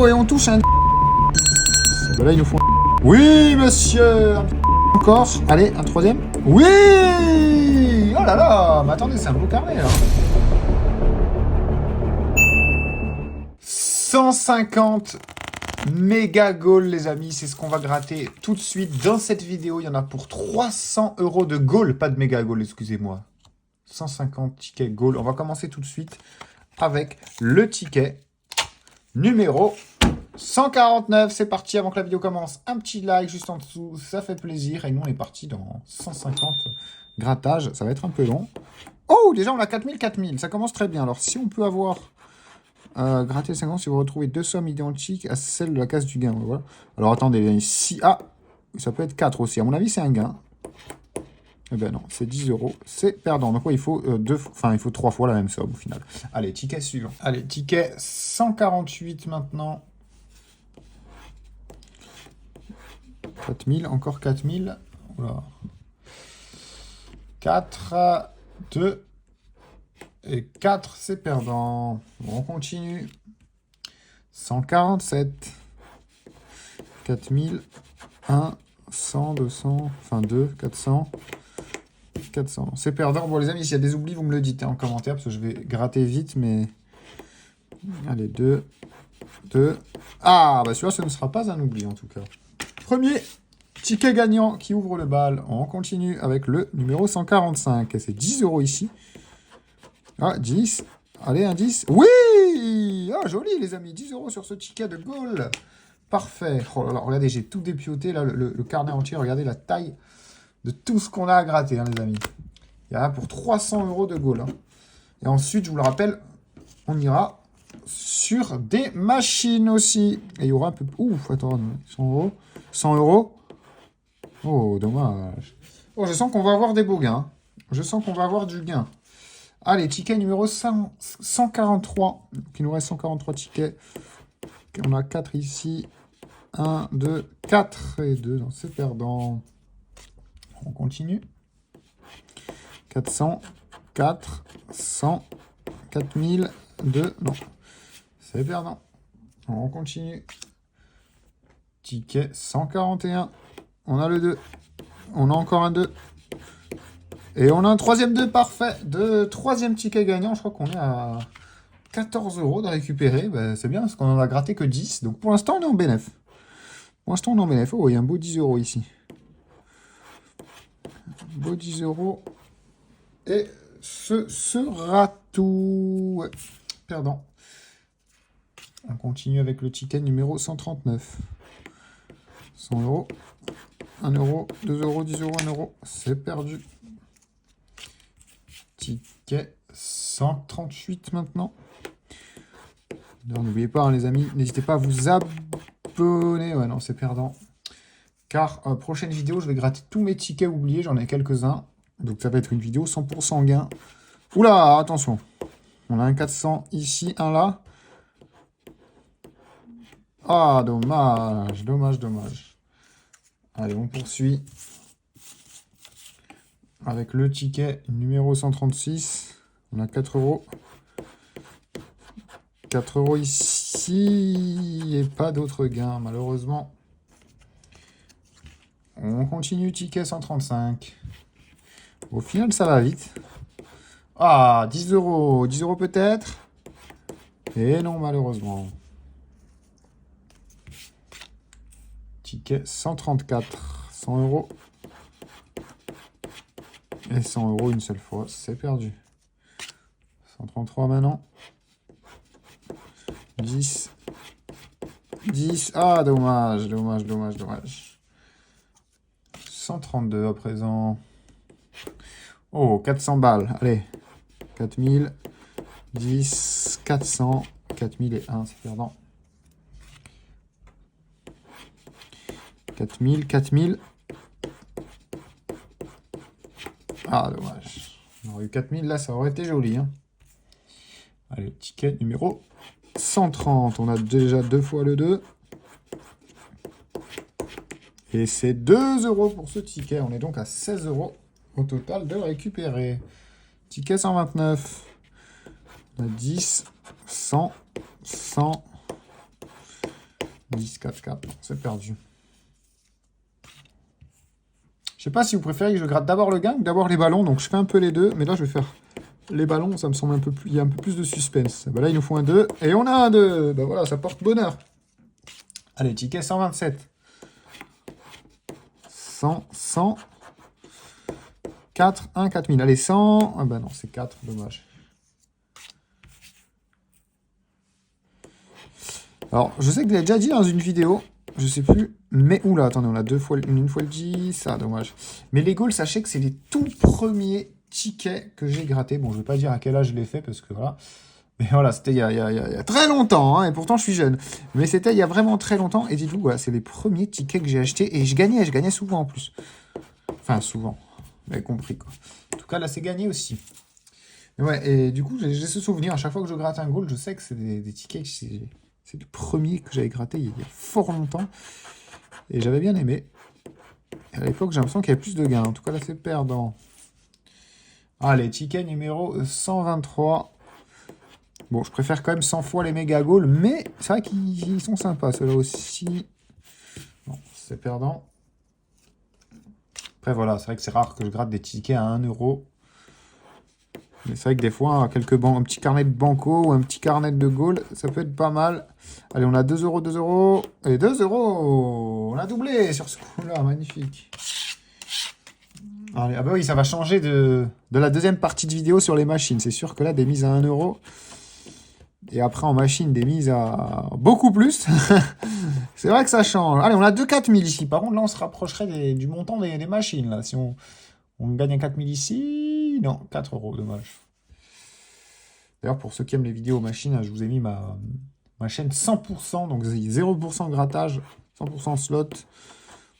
Oh, et on touche un... Ben là, ils nous font... Oui, monsieur. Encore. Allez, un troisième. Oui. Oh là là. Mais attendez, c'est un beau carré, là. 150 méga goal, les amis. C'est ce qu'on va gratter tout de suite dans cette vidéo. Il y en a pour 300 € de goal. Pas de méga goal, excusez-moi. 150 tickets goal. On va commencer tout de suite avec le ticket numéro 149. C'est parti. Avant que la vidéo commence, un petit like juste en dessous. Ça fait plaisir. Et nous, on est parti dans 150 grattages. Ça va être un peu long. Oh, déjà, on a 4000. Ça commence très bien. Alors, si on peut avoir... gratter 50 si vous retrouvez deux sommes identiques à celles de la case du gain. Voilà. Alors attendez, ici, ça peut être 4 aussi. À mon avis, c'est un gain. Eh ben non, c'est 10 €. C'est perdant. Donc, ouais, il faut il faut 3 fois la même somme au final. Allez, ticket suivant. Allez, ticket 148 maintenant. 4000, encore 4000. Oula. 4, 2. Et 4, c'est perdant. Bon, on continue. 147. 4000. 1, 100, 200. Enfin, 2, 400. 400. C'est perdant. Bon, les amis, s'il y a des oublis, vous me le dites en commentaire, parce que je vais gratter vite, mais... Allez, 2. 2. Ah, bah celui-là, ce ne sera pas un oubli, en tout cas. Premier ticket gagnant qui ouvre le bal. On continue avec le numéro 145. Et c'est 10 € ici. Ah, 10. Allez, un 10. Oui! Ah, joli, les amis. 10 € sur ce ticket de goal. Parfait. Oh là là, regardez, j'ai tout dépioté, là, le carnet entier. Regardez la taille de tout ce qu'on a à gratter, hein, les amis. Il y en a pour 300 € de goal. Hein. Et ensuite, je vous le rappelle, on ira sur des machines aussi. Et il y aura un peu... Ouf, attends, 100 €. 100 €. Oh, dommage. Oh, je sens qu'on va avoir des beaux gains. Je sens qu'on va avoir du gain. Allez, ticket numéro 143. Donc, il nous reste 143 tickets. On a 4 ici. 1, 2, 4 et 2. Non, c'est perdant. On continue. 400, 4, 100, 4000, 2. Non, c'est perdant. On continue. Ticket 141. On a le 2. On a encore un 2. Et on a un troisième 2, parfait. Troisième ticket gagnant. Je crois qu'on est à 14 € de récupérer. Ben, c'est bien parce qu'on en a gratté que 10. Donc pour l'instant, on est en bénéf. Oh, il y a un beau 10 € ici. Beau 10 €. Et ce sera tout. Ouais, perdant. On continue avec le ticket numéro 139. 100 €. 1 €, 2 €, 10 €, 1 €. C'est perdu. Ticket 138 maintenant. N'oubliez pas, hein, les amis, n'hésitez pas à vous abonner. Ouais, non, c'est perdant. Car prochaine vidéo, je vais gratter tous mes tickets oubliés. J'en ai quelques-uns. Donc ça va être une vidéo 100% gain. Oula, attention. On a un 400 ici, un là. Ah, dommage, dommage. Allez, on poursuit. Avec le ticket numéro 136. On a 4 €. 4 € ici. Et pas d'autres gains, malheureusement. On continue, ticket 135. Au final, ça va vite. Ah, 10 €. 10 € peut-être. Et non, malheureusement. Ticket 134. 100 €. Et 100 € une seule fois. C'est perdu. 133 maintenant. 10. 10. Ah, dommage. 132 à présent. Oh, 400 balles. Allez. 4000. 10. 400. 4000 et 1, c'est perdant. 4000. Ah, dommage. On aurait eu 4000, là, ça aurait été joli. Hein. Allez, ticket numéro 130. On a déjà 2 fois le 2. Et c'est 2 € pour ce ticket. On est donc à 16 € au total de récupérer. Ticket 129. On a 10, 100, 100, 10, 4, 4. C'est perdu. Je sais pas si vous préférez que je gratte d'abord le gain ou d'abord les ballons. Donc, je fais un peu les deux. Mais là, je vais faire les ballons. Ça me semble un peu plus... Il y a un peu plus de suspense. Bah, là, il nous faut un 2. Et on a un 2. Bah, voilà, ça porte bonheur. Allez, ticket 127. 100, 100. 4, 1, 4000. Allez, 100. Ah bah non, c'est 4. Dommage. Alors, je sais que je l'ai déjà dit dans une vidéo. Je sais plus. Mais, oula, attendez, on a une fois le 10. Ah, dommage. Mais les Gaules, sachez que c'est les tout premiers tickets que j'ai grattés. Bon, je vais pas dire à quel âge je l'ai fait, parce que voilà. Mais voilà, c'était il y a très longtemps, hein, et pourtant je suis jeune. Mais c'était il y a vraiment très longtemps. Et dites-vous, voilà, c'est les premiers tickets que j'ai achetés. Et je gagnais souvent en plus. Enfin, souvent. Vous avez compris, quoi. En tout cas, là, c'est gagné aussi. Mais ouais, et du coup, j'ai ce souvenir. À chaque fois que je gratte un goal, je sais que c'est des tickets. C'est le premier que j'avais gratté il y a fort longtemps. Et j'avais bien aimé. Et à l'époque, j'ai l'impression qu'il y avait plus de gains. En tout cas, là, c'est perdant. Allez, ticket numéro 123. Bon, je préfère quand même 100 fois les méga goals, mais c'est vrai qu'ils sont sympas, ceux-là aussi. Bon, c'est perdant. Après, voilà, c'est vrai que c'est rare que je gratte des tickets à 1 euro. Mais c'est vrai que des fois, un petit carnet de banco ou un petit carnet de goal, ça peut être pas mal. Allez, on a 2 euros, 2 euros. Et 2 euros. On a doublé sur ce coup-là, magnifique. Allez, ah bah oui, ça va changer de la deuxième partie de vidéo sur les machines. C'est sûr que là, des mises à 1 euro. Et après, en machine, des mises à beaucoup plus. C'est vrai que ça change. Allez, on a 2 4000 ici. Par contre, là, on se rapprocherait du montant des machines. Là. Si on gagne un 4000 ici... Non, 4 euros, dommage. D'ailleurs, pour ceux qui aiment les vidéos machines, je vous ai mis ma chaîne 100%. Donc, 0% grattage, 100% slot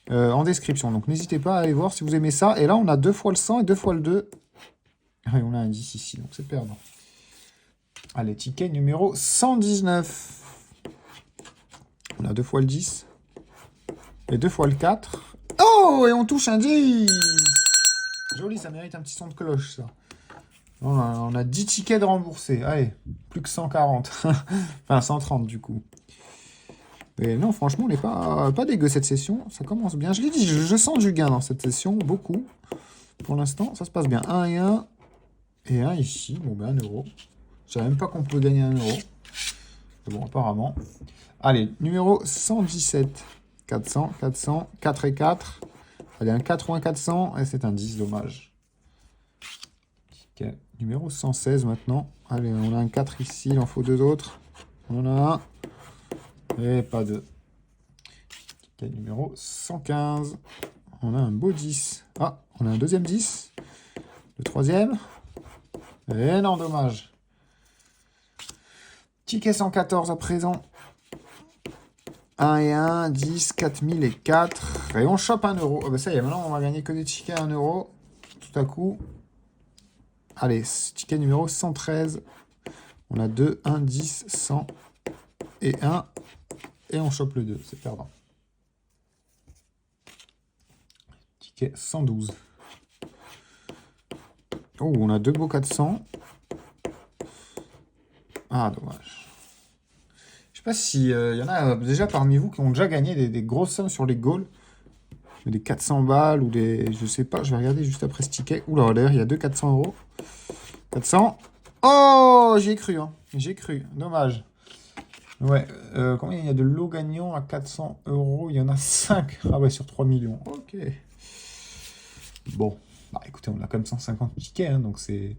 en description. Donc, n'hésitez pas à aller voir si vous aimez ça. Et là, on a 2 fois le 100 et 2 fois le 2. Et on a un 10 ici, donc c'est perdant. Allez, ticket numéro 119. On a 2 fois le 10. Et 2 fois le 4. Oh, et on touche un 10. Joli, ça mérite un petit son de cloche, ça. On a 10 tickets de remboursés. Allez, plus que 140. Enfin, 130 du coup. Mais non, franchement, on n'est pas dégueu cette session. Ça commence bien. Je l'ai dit, je sens du gain dans cette session. Beaucoup. Pour l'instant, ça se passe bien. 1 et 1. Et 1 ici. Bon, ben 1 euro. Je savais même pas qu'on pouvait gagner 1 euro. Mais bon, apparemment. Allez, numéro 117. 400, 400, 4 et 4. Allez, un 4 ou un 400. Et c'est un 10, dommage. Okay. Numéro 116 maintenant. Allez, on a un 4 ici. Il en faut 2 autres. On en a un. Et pas 2. Okay, numéro 115. On a un beau 10. Ah, on a un deuxième 10. Le troisième. Et non, dommage. Ticket 114 à présent. 1 et 1, 10, 4000 et 4. Et on chope 1 euro. Oh bah ça y est, maintenant on va gagner que des tickets à 1 euro. Tout à coup. Allez, ticket numéro 113. On a 2, 1, 10, 100 et 1. Et on chope le 2. C'est perdant. Ticket 112. Oh, on a 2 beaux 400. Ah, dommage. Je sais pas s'il y en a déjà parmi vous qui ont déjà gagné des grosses sommes sur les goals. Des 400 balles ou des... Je sais pas, je vais regarder juste après ce ticket. Oula, d'ailleurs, il y a 2 400 euros. 400. Oh, j'y ai cru, hein. J'ai cru. Dommage. Ouais. Combien il y a de lots gagnants à 400 euros? Il y en a 5. Ah ouais, sur 3 millions. Ok. Bon. Bah écoutez, on a quand même 150 tickets, hein, donc c'est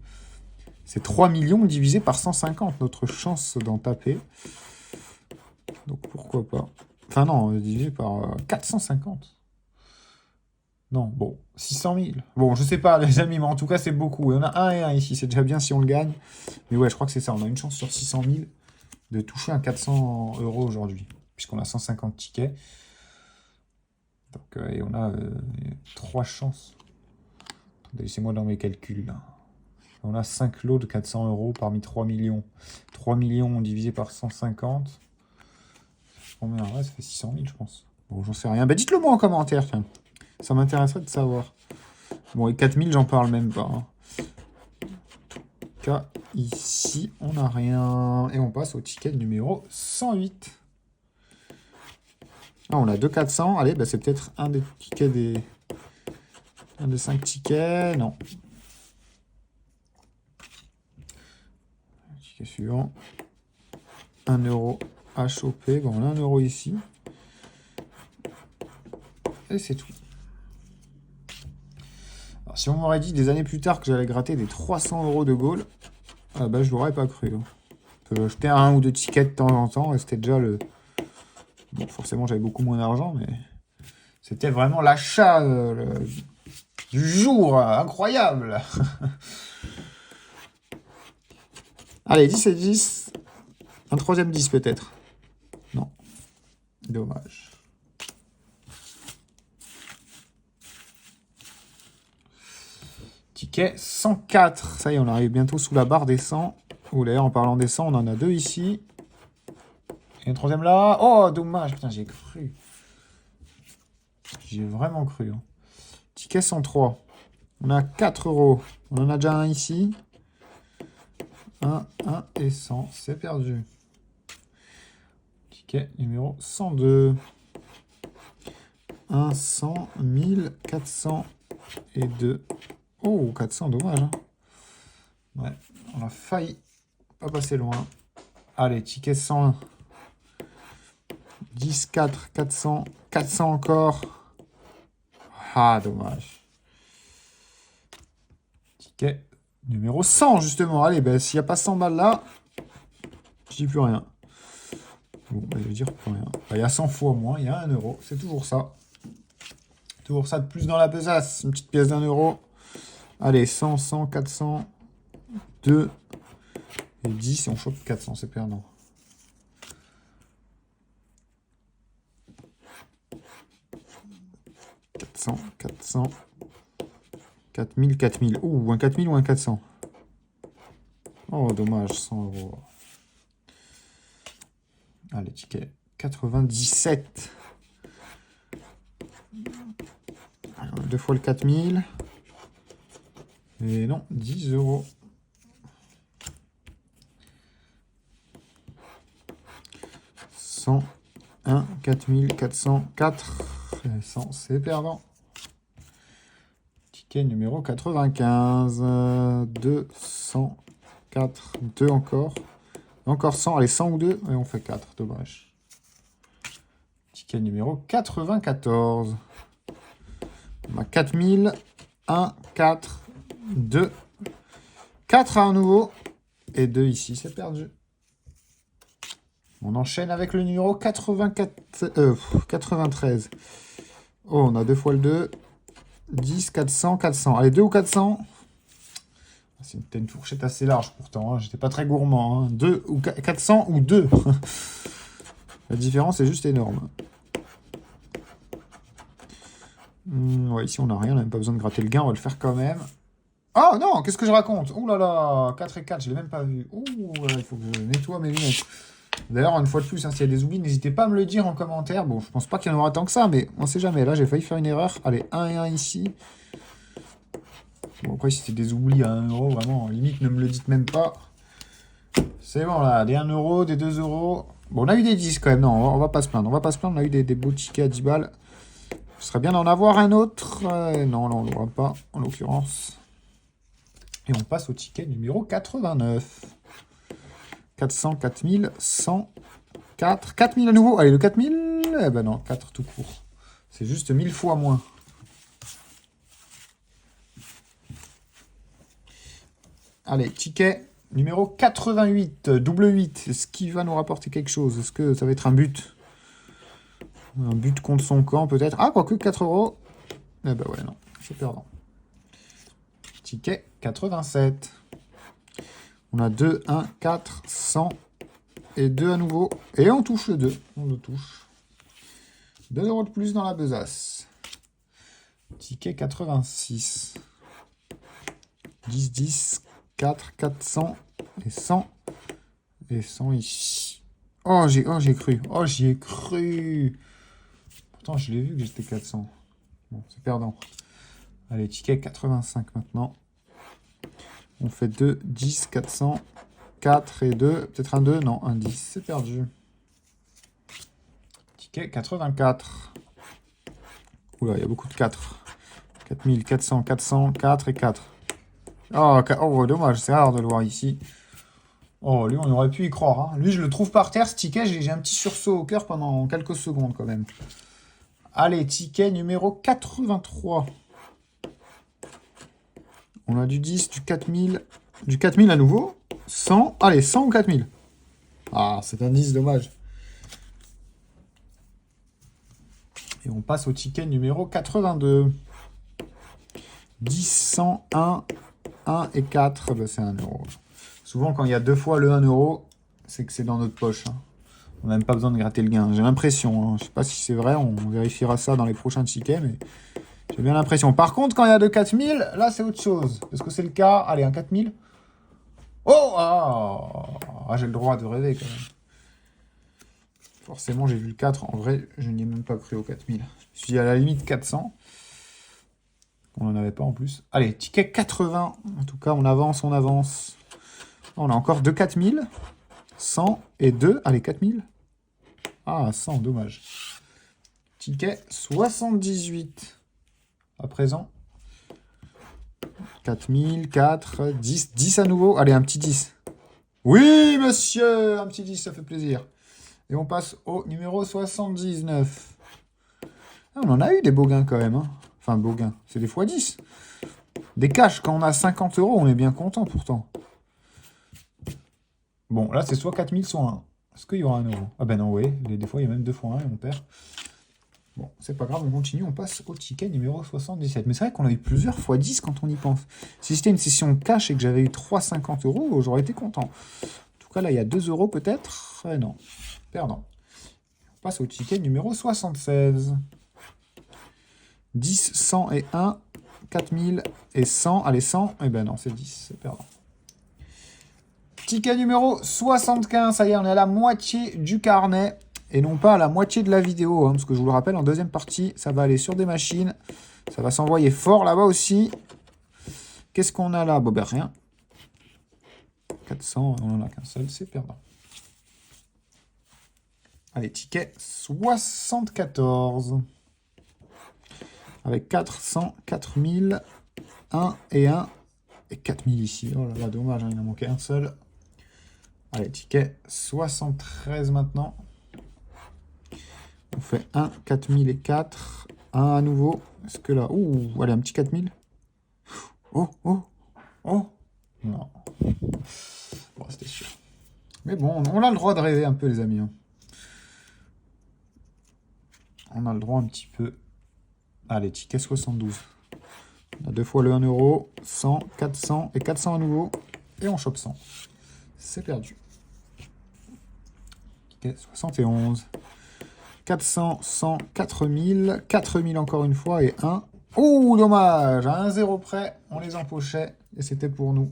3 millions divisé par 150. Notre chance d'en taper. Donc pourquoi pas. Enfin non, divisé par 450. Non, bon, 600 000. Bon, je sais pas, les amis, mais en tout cas, c'est beaucoup. Et on a 1 et 1 ici, c'est déjà bien si on le gagne. Mais ouais, je crois que c'est ça. On a une chance sur 600 000 de toucher un 400 euros aujourd'hui, puisqu'on a 150 tickets. Donc, et on a 3 chances. Laissez-moi dans mes calculs, là. On a 5 lots de 400 euros parmi 3 millions. 3 millions divisé par 150. Combien? Ouais, ça fait 600 000, je pense. Bon, j'en sais rien. Bah, dites-le moi en commentaire, tiens. Ça m'intéresserait de savoir. Bon, et 4000, j'en parle même pas. Hein. En tout cas, ici, on n'a rien. Et on passe au ticket numéro 108. Ah, on a 2 400. Allez, bah, c'est peut-être un des tickets des... Un des 5 tickets. Non. Ticket suivant. 1 euro à choper. Bon, on a 1 euro ici. Et c'est tout. Alors, si on m'aurait dit des années plus tard que j'allais gratter des 300 euros de goal, ah bah, je l'aurais pas cru. Hein. Je peux acheter un ou deux tickets de temps en temps et c'était déjà le... Bon, forcément, j'avais beaucoup moins d'argent, mais c'était vraiment l'achat du jour. Incroyable. Allez, 10 et 10. Un troisième 10 peut-être. Non. Dommage. Ticket 104. Ça y est, on arrive bientôt sous la barre des 100. Ou d'ailleurs, en parlant des 100, on en a 2 ici. Et un troisième là. Oh, dommage. Putain, j'ai cru. J'ai vraiment cru. Hein. Ticket 103. On a 4 euros. On en a déjà un ici. 1 et 100. C'est perdu. Ticket numéro 102. 1, 100, 1000, 400 et 2. Oh, 400, dommage. Hein. Ouais, on a failli pas passer loin. Allez, ticket 101. 10, 4, 400, 400 encore. Ah, dommage. Ticket numéro 100, justement. Allez, ben, s'il n'y a pas 100 balles là, je dis plus rien. Bon, ben, je vais dire plus rien. Ben, il y a 100 fois moins, il y a 1 euro. C'est toujours ça. Toujours ça de plus dans la besace. Une petite pièce d'1 euro. Allez, 100, 100, 400, 2 et 10. Et on chope 400, c'est perdant. « 400, 400, 4000, 4000. Ouh, un 4000 ou un 400. Oh, dommage, 100 euros. Allez, ticket 97. Alors, 2 fois le 4000. Et non, 10 euros. 100, 1, 4404. 100, c'est perdant. Ticket numéro 95. 204. 2 encore. Encore 100. Allez, 100 ou 2. Et on fait 4. Dommage. Ticket numéro 94. On a 4000. 1, 4, 2. 4 à un nouveau. Et 2 ici. C'est perdu. On enchaîne avec le numéro 93. Oh, on a 2 fois le 2. 10, 400, 400. Allez, 2 ou 400. C'est une fourchette assez large pourtant. Hein. J'étais pas très gourmand. Hein. 2 ou 400 ou 2. La différence est juste énorme. Ouais, ici on n'a rien. On n'a même pas besoin de gratter le gain. On va le faire quand même. Oh non, qu'est-ce que je raconte? Ouh là là, 4 et 4, je l'ai même pas vu. Ouh, il faut que je nettoie mes lunettes. D'ailleurs, une fois de plus, hein, s'il y a des oublis, n'hésitez pas à me le dire en commentaire. Bon, je pense pas qu'il y en aura tant que ça, mais on sait jamais. Là, j'ai failli faire une erreur. Allez, 1 et 1 ici. Bon, après, si c'était des oublis à 1 euro, vraiment, limite, ne me le dites même pas. C'est bon, là, des 1 euro, des 2 euros. Bon, on a eu des 10 quand même. Non, on va pas se plaindre. On va pas se plaindre, on a eu des beaux tickets à 10 balles. Ce serait bien d'en avoir un autre. Non, là, on l'aura pas, en l'occurrence. Et on passe au ticket numéro 89. 400, 4000, 100, 4. 4000 à nouveau. Allez, le 4000. Eh ben non, 4 tout court. C'est juste 1000 fois moins. Allez, ticket numéro 88. Double 8. Est-ce qu'il va nous rapporter quelque chose? Est-ce que ça va être un but? Un but contre son camp, peut-être. Ah, quoique 4 euros. Eh ben ouais, non. C'est perdant. Ticket 87. On a 2, 1, 4, 100 et 2 à nouveau. Et on touche le 2. On le touche. 2 euros de plus dans la besace. Ticket 86. 10, 10, 4, 400 et 100. Et 100 ici. Oh, j'ai cru. Oh, j'y ai cru. Pourtant, je l'ai vu que j'étais 400. Bon, c'est perdant. Allez, ticket 85 maintenant. On fait 2, 10, 400, 4 et 2. Peut-être un 2. Non, un 10. C'est perdu. Ticket 84. Oula, il y a beaucoup de 4. 4400, 400, 4 et 4. Oh, dommage, c'est rare de le voir ici. Oh, lui, on aurait pu y croire. Hein. Lui, je le trouve par terre, ce ticket. J'ai un petit sursaut au cœur pendant quelques secondes, quand même. Allez, ticket numéro 83. On a du 10, du 4000. Du 4000 à nouveau. 100. Allez, 100 ou 4000. Ah, c'est un 10, dommage. Et on passe au ticket numéro 82. 10, 100, 1, 1 et 4. Ben, c'est 1 euro. Souvent, quand il y a deux fois le 1 euro, c'est que c'est dans notre poche. Hein. On n'a même pas besoin de gratter le gain. J'ai l'impression. Hein. Je ne sais pas si c'est vrai. On vérifiera ça dans les prochains tickets. Mais j'ai bien l'impression. Par contre, quand il y a de 4000, là, c'est autre chose. Est-ce que c'est le cas? Allez, un 4000. Oh j'ai le droit de rêver quand même. Forcément, j'ai vu le 4. En vrai, je n'y ai même pas cru au 4000. Je suis à la limite 400. On n'en avait pas en plus. Allez, ticket 80. En tout cas, on avance, on avance. On a encore 2 4000. 100 et 2. Allez, 4000. Ah, 100, dommage. Ticket 78. À présent. 4000, 4, 10. 10 à nouveau. Allez, un petit 10. Oui, monsieur. Un petit 10, ça fait plaisir. Et on passe au numéro 79. Ah, on en a eu des beaux gains quand même. Hein. Enfin, beaux gains. C'est des fois 10. Des cash, quand on a 50 euros, on est bien content pourtant. Bon, là, c'est soit 4000, soit 1. Est-ce qu'il y aura 1 euro? Ah ben non, oui. Des fois, il y a même 2 fois 1 et on perd. Bon, c'est pas grave, on continue. On passe au ticket numéro 77. Mais c'est vrai qu'on a eu plusieurs fois 10 quand on y pense. Si c'était une session cash et que j'avais eu 3,50 euros, j'aurais été content. En tout cas, là, il y a 2 euros peut-être. Non, perdant. On passe au ticket numéro 76. 10, 100 et 1, 4000 et 100. Allez, 100. Eh ben non, c'est 10, c'est perdant. Ticket numéro 75. Ça y est, on est à la moitié du carnet. Et non pas à la moitié de la vidéo. Hein, parce que je vous le rappelle, en deuxième partie, ça va aller sur des machines. Ça va s'envoyer fort là-bas aussi. Qu'est-ce qu'on a là? Bon, ben rien. 400, on n'en a qu'un seul, c'est perdant. Allez, ticket 74. Avec 400, 4000, 1 et 1 et 4000 ici. Oh là là, dommage, hein, il en manquait un seul. Allez, ticket 73 maintenant. On fait 1, 4000 et 4. 1 à nouveau. Est-ce que là... Ouh, allez, un petit 4000. Oh. Non. Bon, c'était sûr. Mais bon, on a le droit de rêver un peu, les amis. Hein. On a le droit un petit peu... Allez, ticket 72. On a 2 fois le 1 euro. 100, 400 et 400 à nouveau. Et on chope 100. C'est perdu. Ticket 71. 400, 100, 4000. 4000 encore une fois et 1. Oh, dommage. À 1-0 près, on les empochait. Et c'était pour nous.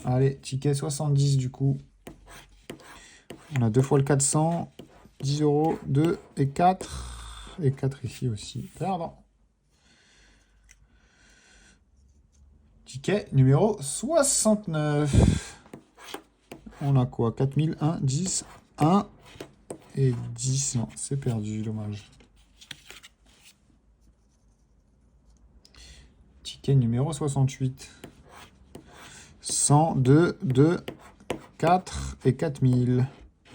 Allez, ticket 70 du coup. On a 2 fois le 400. 10 euros, 2 et 4. Et 4 ici aussi. Pardon. Ticket numéro 69. On a quoi? 4000, 1, 10, 1 et 10. Non, c'est perdu, dommage. Ticket numéro 68. 100, 2, 2, 4 et 4000.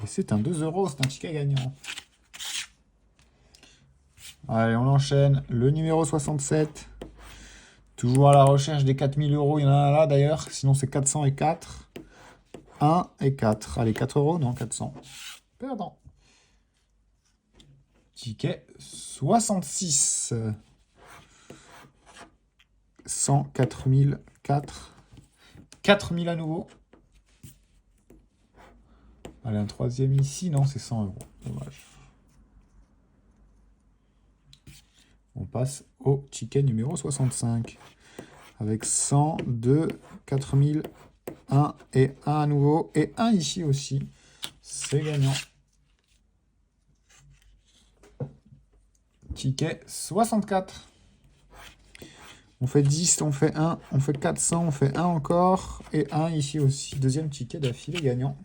Et c'est un 2 euros, c'est un ticket gagnant. Allez, on enchaîne. Le numéro 67. Toujours à la recherche des 4000 euros. Il y en a un là d'ailleurs. Sinon, c'est 400 et 4. 1 et 4. Allez, 4 euros? Non, 400. Perdant. Ticket 66. 100, 4000, 4. 4000 à nouveau. Allez, un troisième ici. Non, c'est 100 euros. Dommage. On passe au ticket numéro 65. Avec 100, 2, 4000, 1 et 1 à nouveau. Et 1 ici aussi. C'est gagnant. Ticket 64. On fait 10, on fait 1, on fait 400, on fait 1 encore. Et 1 ici aussi. Deuxième ticket d'affilée gagnant.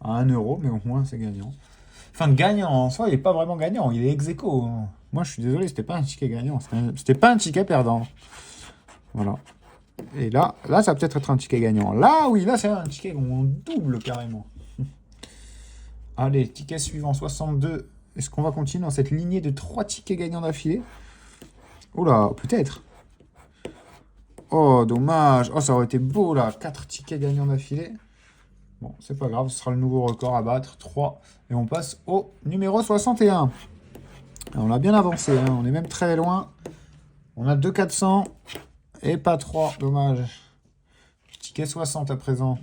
À 1 euro, mais au moins c'est gagnant. Enfin, gagnant, en soi, il n'est pas vraiment gagnant, il est ex aequo, hein. Moi, je suis désolé, c'était pas un ticket gagnant, c'était pas un ticket perdant. Voilà. Et là, ça va peut-être être un ticket gagnant. Là, oui, là, c'est un ticket où on double carrément. Allez, ticket suivant, 62. Est-ce qu'on va continuer dans cette lignée de 3 tickets gagnants d'affilée? Oh là, peut-être. Oh, dommage. Oh, ça aurait été beau, là. 4 tickets gagnants d'affilée. Bon, c'est pas grave, ce sera le nouveau record à battre. 3. Et on passe au numéro 61. Alors, on a bien avancé, hein. On est même très loin. On a 2 400 et pas 3. Dommage. Ticket 60 à présent.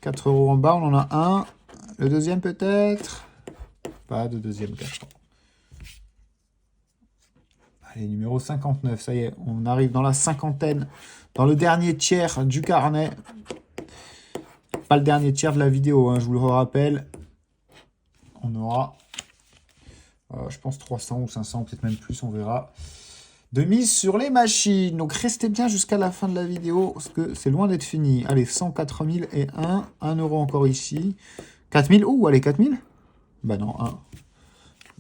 4 € en bas, on en a un. Le deuxième peut-être. Pas de deuxième 4. Allez, numéro 59, ça y est, on arrive dans la cinquantaine, dans le dernier tiers du carnet. Pas le dernier tiers de la vidéo, hein, je vous le rappelle. On aura, je pense, 300 ou 500, peut-être même plus, on verra. De mise sur les machines. Donc, restez bien jusqu'à la fin de la vidéo, parce que c'est loin d'être fini. Allez, 104 001, 1 € encore ici. 4000, ouh, allez, 4000. Bah non, 1.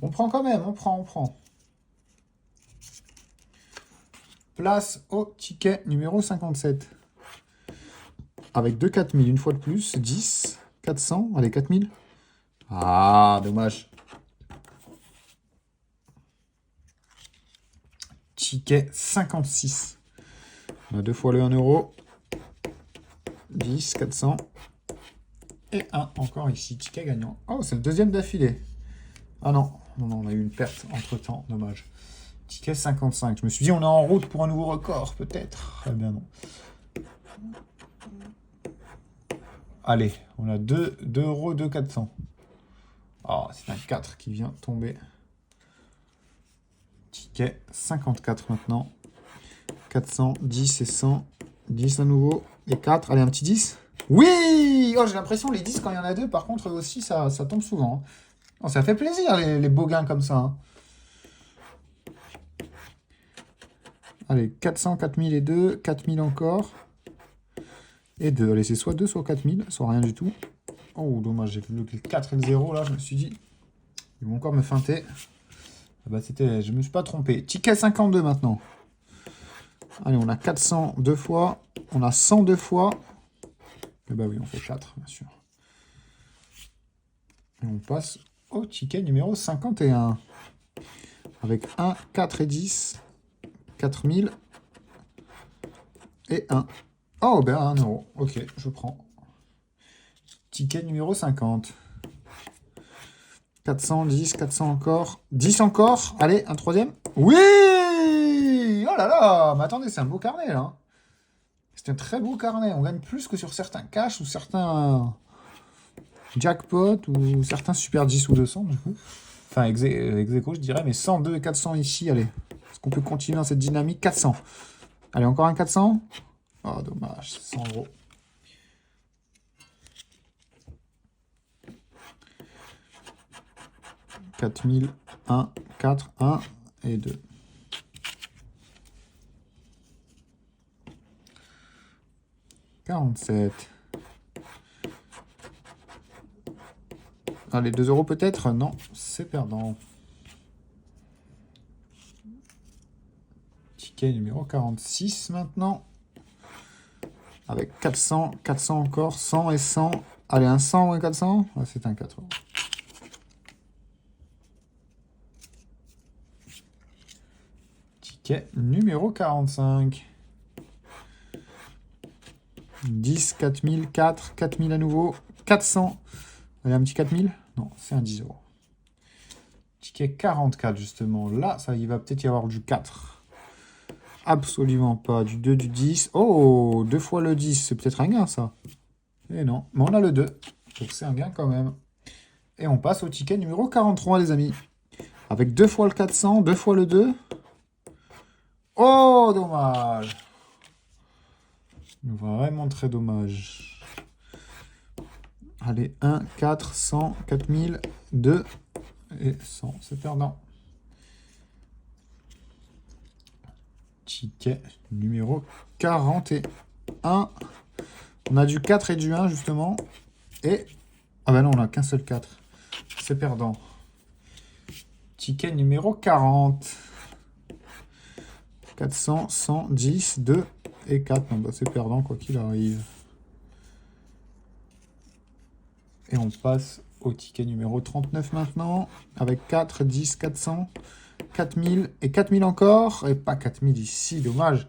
On prend quand même, on prend. Place au ticket numéro 57. Avec 2 4000, une fois de plus. 10, 400, allez, 4000. Ah, dommage. Ticket 56. On a 2 fois le 1 €. 10, 400. Et 1 encore ici, ticket gagnant. Oh, c'est le deuxième d'affilée. Ah non, on a eu une perte entre-temps, dommage. Ticket 55. Je me suis dit, on est en route pour un nouveau record, peut-être. Eh bien non. Allez, on a 2 €, 2 400. Ah, c'est un 4 qui vient tomber. Ticket 54 maintenant. 400, 10 et 100. 10 à nouveau. Et 4. Allez, un petit 10. Oui! Oh, j'ai l'impression, les 10, quand il y en a 2, par contre, eux aussi, ça tombe souvent. Oh, ça fait plaisir, les beaux gains comme ça, hein. Allez, 400, 4000 et 2. 4000 encore. Et 2. Allez, c'est soit 2, soit 4000. Soit rien du tout. Oh, dommage, j'ai vu le 4 et le 0, là, je me suis dit, ils vont encore me feinter. Ah bah, je me suis pas trompé. Ticket 52 maintenant. Allez, on a 400 deux fois. On a 100 deux fois. Et bah oui, on fait 4, bien sûr. Et on passe au ticket numéro 51. Avec 1, 4 et 10. 4000. Et 1. Oh, ben 1 €. Ok, je prends. Ticket numéro 50. 410, 400 encore. 10 encore. Allez, un troisième. Oui! Oh là là! Mais attendez, c'est un beau carnet, là. C'est un très beau carnet. On gagne plus que sur certains cash ou certains jackpot ou certains super 10 ou 200, du coup. Enfin, ex aequo, je dirais, mais 102 et 400 ici, allez. Est-ce qu'on peut continuer dans cette dynamique? 400. Allez, encore un 400. Oh, dommage, 100 €. « 4000, 1, 4, 1 et 2. « 47. Allez, 2 € peut-être? Non, c'est perdant. Ticket numéro 46 maintenant. Avec 400, 400 encore, 100 et 100. Allez, un 100 ou un 400? Ah, c'est un 4 €. Ticket numéro 45. 10, 4000, 4, 4000 à nouveau, 400. Allez, un petit 4000? Non, c'est un 10 €. Ticket 44, justement. Là, ça, il va peut-être y avoir du 4. Absolument pas. Du 2, du 10. Oh, 2 fois le 10, c'est peut-être un gain, ça. Et non, mais on a le 2. Donc c'est un gain quand même. Et on passe au ticket numéro 43, les amis. Avec 2 fois le 400, 2 fois le 2. Oh, dommage. Vraiment très dommage. Allez, 1, 4, 100, 4000, 2 et 100. C'est perdant. Ticket numéro 41. On a du 4 et du 1, justement. Et... ah ben non, on n'a qu'un seul 4. C'est perdant. Ticket numéro 40. 400, 100, 10, 2 et 4. Non, bah, c'est perdant quoi qu'il arrive. Et on passe au ticket numéro 39 maintenant. Avec 4, 10, 400, 4000 et 4000 encore. Et pas 4000 ici, dommage.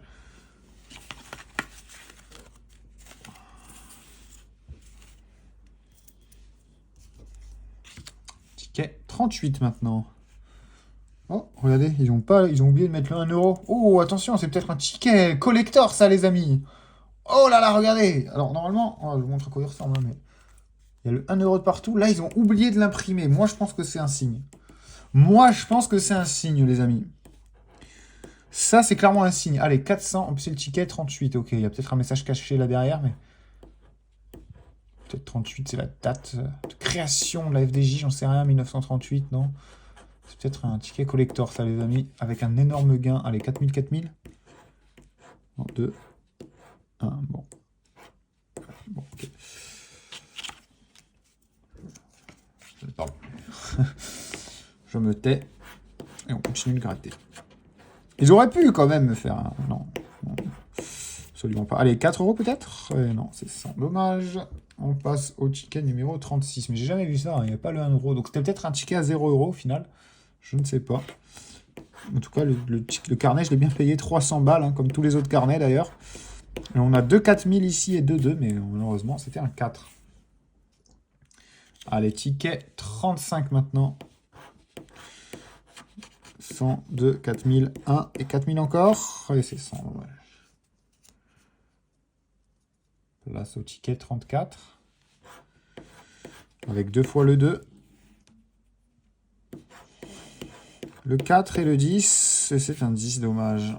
Ticket 38 maintenant. Oh, regardez, ils ont oublié de mettre le 1 euro. Oh, attention, c'est peut-être un ticket collector, ça, les amis. Oh là là, regardez. Alors, normalement, je vous montre à quoi il ressemble, hein, mais il y a le 1 euro de partout. Là, ils ont oublié de l'imprimer. Moi, je pense que c'est un signe. Moi, je pense que c'est un signe, les amis. Ça, c'est clairement un signe. Allez, 400. En plus, c'est le ticket 38. Ok, il y a peut-être un message caché là derrière, mais... Peut-être 38, c'est la date de création de la FDJ, j'en sais rien, 1938, non? C'est peut-être un ticket collector, ça, les amis, avec un énorme gain. Allez, 4000, 4000. 2, 1, bon. Bon, ok. Pardon. Je me tais. Et on continue de gratter. Ils auraient pu quand même me faire un... Non, non, absolument pas. Allez, 4 euros peut-être? Non, c'est 100. Dommage. On passe au ticket numéro 36. Mais j'ai jamais vu ça, hein. Il n'y a pas le 1 euro. Donc c'était peut-être un ticket à 0 euros au final. Je ne sais pas. En tout cas, le carnet, je l'ai bien payé 300 balles, hein, comme tous les autres carnets d'ailleurs. Et on a 2 4000 ici et 2 2, mais malheureusement, c'était un 4. Allez, ticket 35 maintenant. 100, 2, 4000, 1 et 4000 encore. Allez, c'est 100. Ouais. Place au ticket 34. Avec 2 fois le 2. Le 4 et le 10. Et c'est un 10, dommage.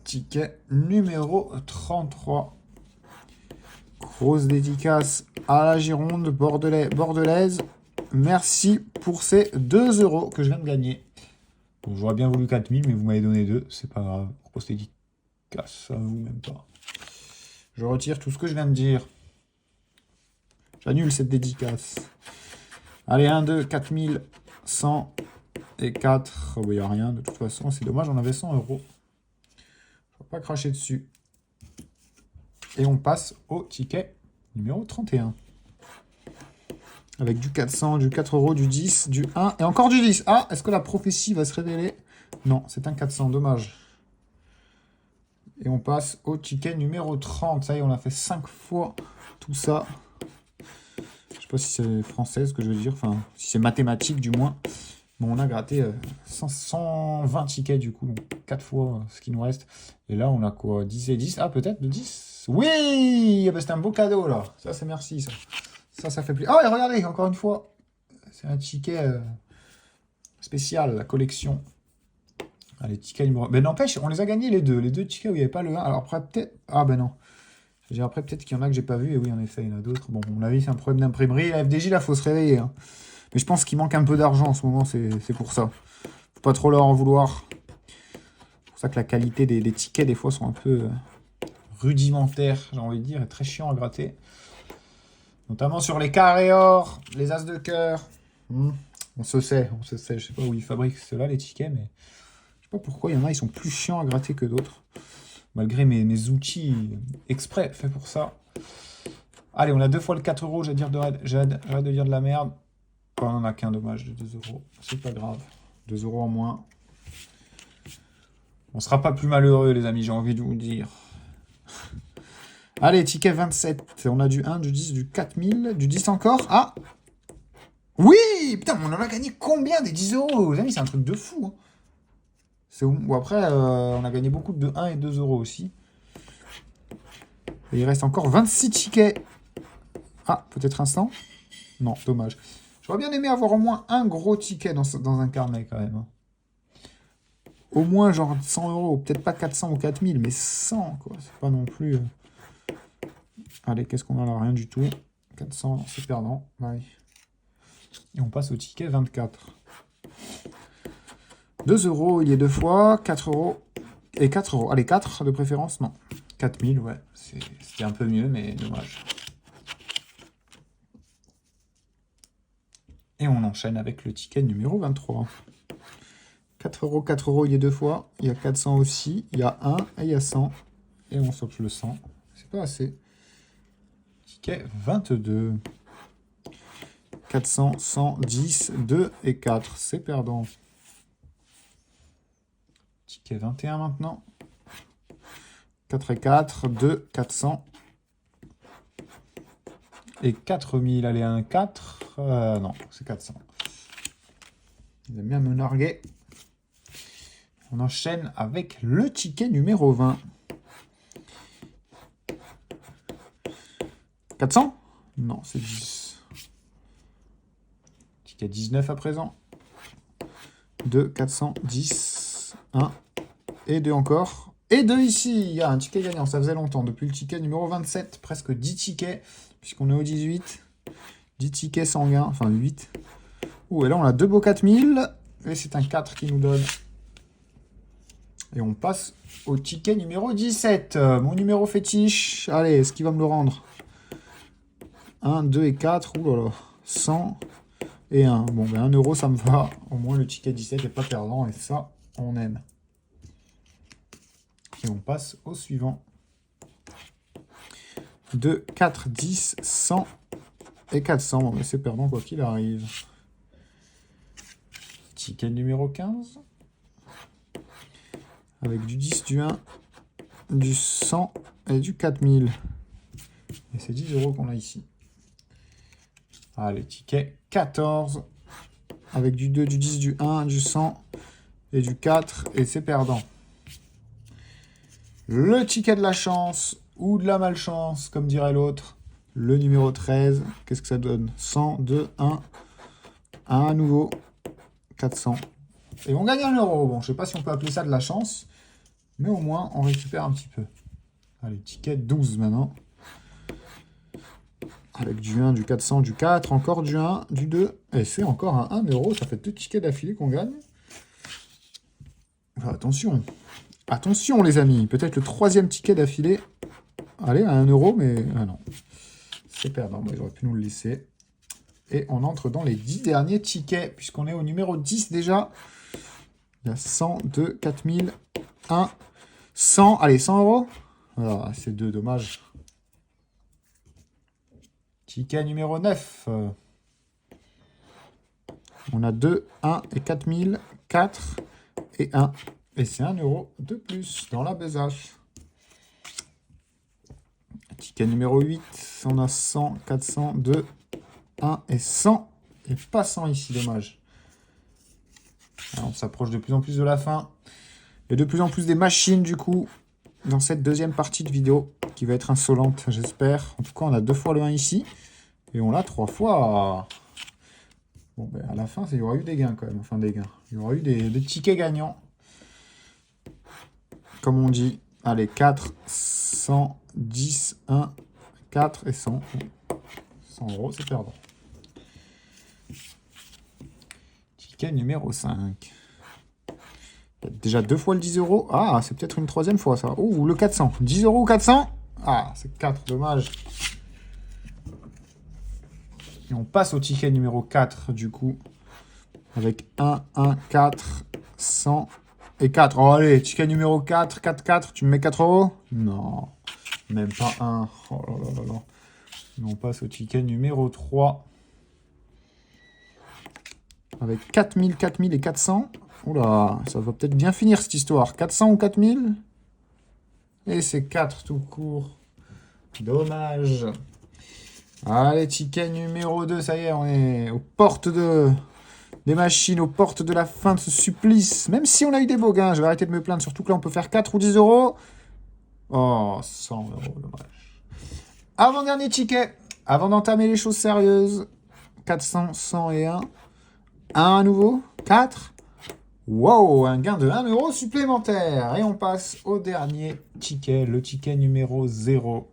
Ticket numéro 33. Grosse dédicace à la Gironde bordelaise. Merci pour ces 2 euros que je viens de gagner. Bon, j'aurais bien voulu 4000, mais vous m'avez donné 2. C'est pas grave. Grosse dédicace à vous, même pas. Je retire tout ce que je viens de dire. J'annule cette dédicace. Allez, 1, 2, 4000, 100 et 4. Il n'y a rien de toute façon. C'est dommage, on avait 100 euros. Je ne vais pas cracher dessus. Et on passe au ticket numéro 31. Avec du 400, du 4 euros, du 10, du 1 et encore du 10. Ah, est-ce que la prophétie va se révéler? Non, c'est un 400, dommage. Et on passe au ticket numéro 30. Ça y est, on a fait 5 fois tout ça. Je sais pas si c'est français ce que je veux dire, enfin, si c'est mathématique du moins. Bon, on a gratté 120 tickets du coup, donc 4 fois ce qui nous reste. Et là, on a quoi? 10 et 10? Ah, peut-être le 10? Oui! C'est un beau cadeau là. Ça, c'est merci ça. Ça fait plaisir. Ah, et regardez, encore une fois, c'est un ticket spécial, la collection. Ah, les tickets numéro... Ben n'empêche, on les a gagnés les deux tickets où il n'y avait pas le 1. Alors après, peut-être... Ah ben non. Je veux dire, après, peut-être qu'il y en a que j'ai pas vu. Et oui, en effet, il y en a d'autres. Bon, à mon avis, c'est un problème d'imprimerie. La FDJ, là, faut se réveiller. Hein. Mais je pense qu'il manque un peu d'argent en ce moment. C'est pour ça. Faut pas trop leur en vouloir. C'est pour ça que la qualité des tickets, des fois, sont un peu rudimentaires, j'ai envie de dire, et très chiant à gratter. Notamment sur les carrés or, les as de cœur. On se sait. Je sais pas où ils fabriquent cela, les tickets, mais je sais pas pourquoi. Il y en a, ils sont plus chiants à gratter que d'autres. Malgré mes outils exprès faits pour ça. Allez, on a 2 fois le 4 euros. J'arrête de dire de la merde. Oh, on n'en a qu'un, dommage, de 2 euros. C'est pas grave. 2 euros en moins. On sera pas plus malheureux, les amis, j'ai envie de vous le dire. Allez, ticket 27. On a du 1, du 10, du 4000, du 10 encore. Ah! Oui! Putain, on en a gagné combien des 10 euros? Les amis, c'est un truc de fou. Hein. Bon, après, on a gagné beaucoup de 1 et 2 euros aussi. Et il reste encore 26 tickets. Ah, peut-être un 100? Non, dommage. J'aurais bien aimé avoir au moins un gros ticket dans un carnet quand même. Au moins genre 100 euros. Peut-être pas 400 ou 4000, mais 100 quoi. C'est pas non plus... Allez, qu'est-ce qu'on a là? Rien du tout. 400, c'est perdant. Ouais. Et on passe au ticket 24. 2 euros, il y a 2 fois. 4 euros. Et 4 euros. Allez, 4 de préférence? Non. 4000, ouais. C'était un peu mieux, mais dommage. Et on enchaîne avec le ticket numéro 23. 4 euros, 4 euros, il y a 2 fois. Il y a 400 aussi. Il y a 1 et il y a 100. Et on saute le 100. C'est pas assez. Ticket 22. 400, 100, 10, 2 et 4. C'est perdant. Ticket 21 maintenant. 4 et 4, 2, 400. Et 4000, allez, un 4. Non, c'est 400. Ils aiment bien me narguer. On enchaîne avec le ticket numéro 20. 400? Non, c'est 10. Ticket 19 à présent. 2, 400, 10, 1 et 2 encore. Et 2 ici, il y a un ticket gagnant, ça faisait longtemps. Depuis le ticket numéro 27, presque 10 tickets, puisqu'on est au 18. 10 tickets sanguins, enfin 8. Ouh, et là on a 2 beaux 4000, et c'est un 4 qui nous donne. Et on passe au ticket numéro 17. Mon numéro fétiche. Allez, est-ce qu'il va me le rendre? 1, 2 et 4. Ouh là là. 100 et 1. Bon, ben 1 euro, ça me va. Au moins, le ticket 17 n'est pas perdant. Et ça, on aime. Et on passe au suivant. 2, 4, 10, 100 et 400. Bon, mais c'est perdant quoi qu'il arrive. Ticket numéro 15. Avec du 10, du 1, du 100 et du 4000. Et c'est 10 euros qu'on a ici. Allez, ticket 14. Avec du 2, du 10, du 1, du 100 et du 4. Et c'est perdant. Le ticket de la chance ou de la malchance, comme dirait l'autre. Le numéro 13. Qu'est-ce que ça donne? 100, 2, 1. 1 à nouveau. 400. Et on gagne 1 euro. Bon, je ne sais pas si on peut appeler ça de la chance. Mais au moins, on récupère un petit peu. Allez, ticket 12 maintenant. Avec du 1, du 400, du 4, encore du 1, du 2. Et c'est encore un 1 euro. Ça fait 2 tickets d'affilée qu'on gagne. Enfin, attention. Attention, les amis. Peut-être le 3e ticket d'affilée. Allez, à 1 euro, mais... Ah non. C'est perdant. Bon, ils auraient pu nous le laisser. Et on entre dans les 10 derniers tickets, puisqu'on est au numéro 10 déjà. Il y a 100, 2, 4000, 1, 100. Allez, 100 euros. Ah, c'est 2, dommage. Ticket numéro 9. On a 2, 1 et 4000, 4 et 1. Et c'est 1 euro de plus dans la besace. Ticket numéro 8. On a 100, 400, 2, 1 et 100. Et pas 100 ici, dommage. Alors, on s'approche de plus en plus de la fin. Et de plus en plus des machines, du coup, dans cette deuxième partie de vidéo, qui va être insolente, j'espère. En tout cas, on a 2 fois le 1 ici. Et on l'a 3 fois. Bon, ben, à la fin, il y aura eu des gains quand même. Enfin, des gains. Il y aura eu des tickets gagnants. Comme on dit. Allez, 4, 100, 10, 1, 4 et 100. 100 euros, c'est perdant. Ticket numéro 5. Déjà 2 fois le 10 euros. Ah, c'est peut-être une 3e fois, ça. Ouh, le 400. 10 euros ou 400. Ah, c'est 4, dommage. Et on passe au ticket numéro 4, du coup. Avec 1, 1, 4, 100 et 4. Oh, allez, ticket numéro 4, 4, 4. Tu me mets 4 euros? Non, même pas 1. Oh là là là là. Et on passe au ticket numéro 3. Avec 4000, 4000 et 400. Oula, ça va peut-être bien finir cette histoire. 400 ou 4000? Et c'est 4 tout court. Dommage. Allez, ticket numéro 2, ça y est, on est aux portes des machines, aux portes de la fin de ce supplice. Même si on a eu des beaux gains, je vais arrêter de me plaindre, surtout que là, on peut faire 4 ou 10 euros. Oh, 100 euros, dommage. Avant-dernier ticket, avant d'entamer les choses sérieuses. 400, 100 et 1. 1 à nouveau, 4. Wow, un gain de 1 euro supplémentaire. Et on passe au dernier ticket, le ticket numéro 0.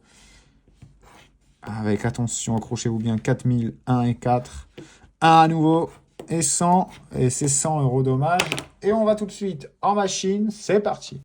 Avec, attention, accrochez-vous bien, 4000, 1 et 4. 1 à nouveau, et 100. Et c'est 100 euros, dommage. Et on va tout de suite en machine. C'est parti.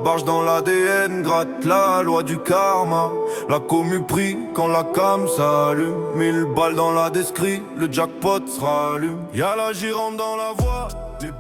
Barge dans l'ADN, gratte la loi du karma. La commu prie quand la cam s'allume. 1000 balles dans la descrie, le jackpot se rallume. Y'a la Gironde dans la voie, les